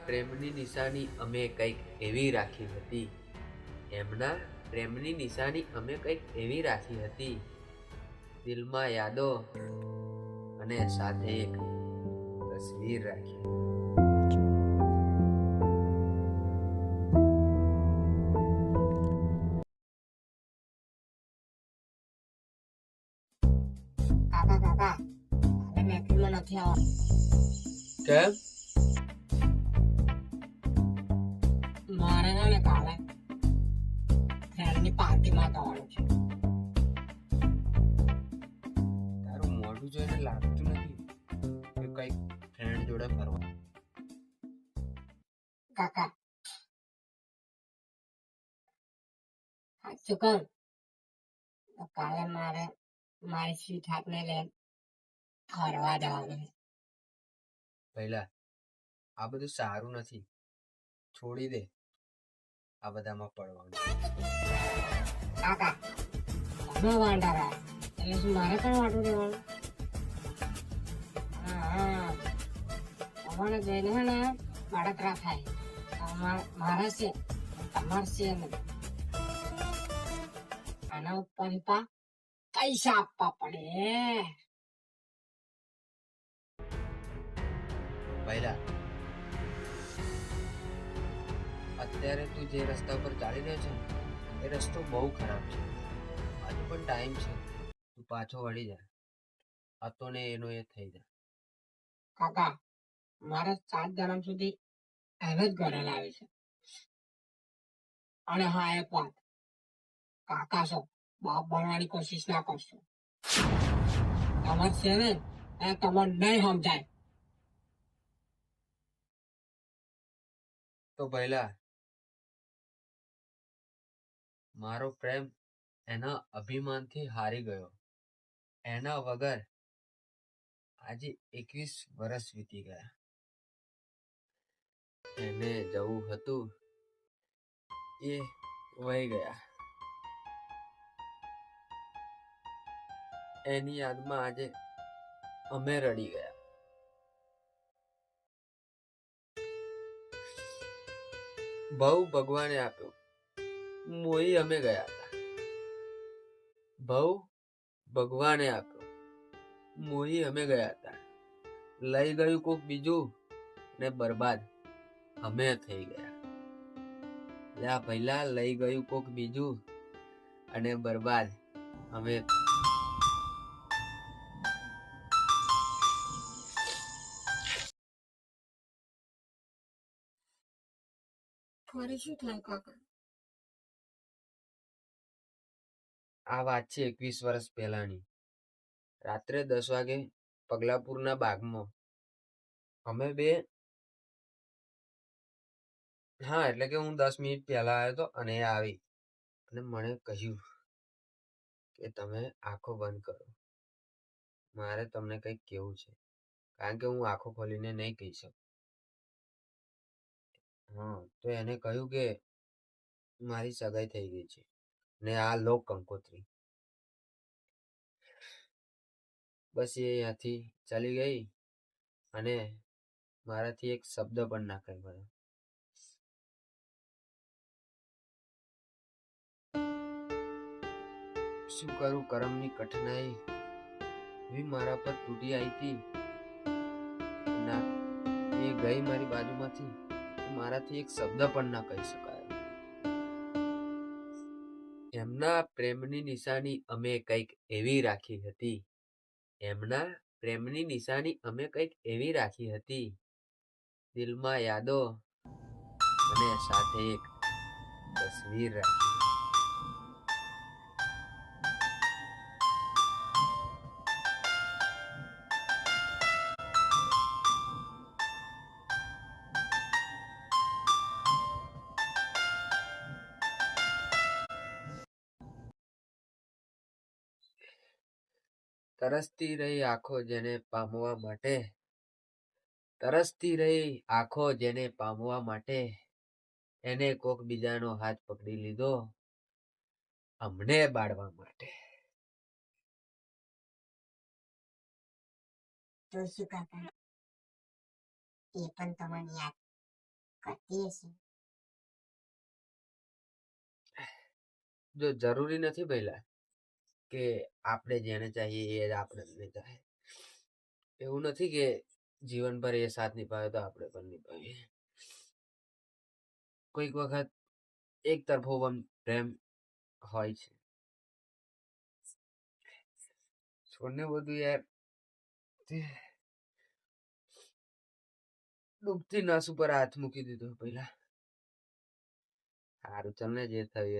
પ્રેમની નિશાની અમે કંઈક એવી રાખી હતી. એમના પ્રેમની નિશાની અમે કંઈક એવી રાખી હતી. દિલમાં યાદો અને સાથે એક તસવીર રાખી. કાકા કાકા હવે મહેફિલમાં નથી આવવાનું. કેમ? મારે છે ને કાલે ફ્રેન્ડની પાર્ટીમાં જવાનું છે. તારું મોઢું જોઈને લાગતું નથી કે કઈક ફ્રેન્ડ જોડે ફરવા. કાકા સાચું કહું તો કાલે મારે મારી સ્વીટ હાર્ટને લઈને ફરવા જવાનું છે. પહેલા આ બધું સારું નથી, છોડી દે આ બધામાં પડવાનું. કાકા તમે વાંઢા રહ્યા એટલે શું મારે પણ વાંટું દેવાનું? હા તમારે જોઈને છે ને બળતરા થાય. મારા છે તમારે છે નહીં. આના ઉપર પૈસા આપવા પડે. પહેલા અત્યારે તું જે રસ્તા પર ચાલી રહ્યો છે એ રસ્તો બહુ ખરાબ છે. હજુ પણ ટાઈમ છે, તું પાછો વળી જા. આ તો ને એનો એ થઈ જાય. કાકા મારે 7 જન્મ સુધી એને જ ઘરે લાવી છે. અને હા એક વાત, કાકા છો બાપ બનવાની કોશિશ ના કરશો. તમારે છે ને એ તમને નહીં સમજાય. તો પહેલા મારો પ્રેમ એના અભિમાનથી હારી ગયો. એના વગર આજે 21 વર્ષ વીતી ગયા. એને જવું હતું એ વહી ગયા. એની યાદમાં આજે અમે રડી ગયા. બહુ ભગવાને આપ્યો, મોહી અમે ગયા હતા. બહુ ભગવાને આપ્યો, મોહી અમે ગયા હતા. લઈ ગયું કોક બીજું ને બરબાદ અમે થઈ ગયા. યા પહેલા લઈ ગયું કોક બીજું અને બરબાદ અમે. ફરી શું થાય કાકા? આ વાત છે 21 વર્ષ પહેલાની. રાત્રે 10 વાગે પગલાપુરના બાગમાં અમે બે, હા એટલે કે હું 10 મિનિટ પહેલા આવ્યો હતો અને એ આવી અને મને કહ્યું કે તમે આંખો બંધ કરો, મારે તમને કંઈક કહેવું છે. કારણ કે હું આંખો ખોલીને નહીં કહી શકું. હા તો એને કહ્યું કે મારી સગાઈ થઈ ગઈ છે ને આ લો કંકોત્રી. બસ એ અહીંયાથી ચાલી ગઈ અને મારાથી એક શબ્દ પણ ના કહેવાયો. શું કરું, કરમની કઠિનાઈ એવી મારા પર તૂટી આવી હતી. ના એ ગઈ મારી બાજુમાંથી, મારાથી એક શબ્દ પણ ના કહી શકાયો. એમના પ્રેમની નિશાની અમે કંઈક એવી રાખી હતી. એમના પ્રેમની નિશાની અમે કંઈક એવી રાખી હતી. દિલમાં યાદો અને સાથે એક તસવીર રાખી. તરસતી રહી આંખો જેને પામવા માટે, તરસતી રહી આંખો જેને પામવા માટે, એને કોક બીજાનો હાથ પકડી લીધો અમને બાળવા માટે. તો શું કાકા એ પણ તમને યાદ કરતી હશે. જો જરૂરી નથી પહેલા કે આપણે જેને ચાહીએ એ જ આપણે ચાહે. એવું નથી કે જીવનભર એ સાથ નિભાવે તો આપણે પણ નિભાવીએ. કોઈક વખત એક તરફો પણ પ્રેમ હોય છે. છોડને બધું યાર ડૂબતી નસ ઉપર હાથ મૂકી દીધો પહેલા. સારું ચાલ ને જે થયું એ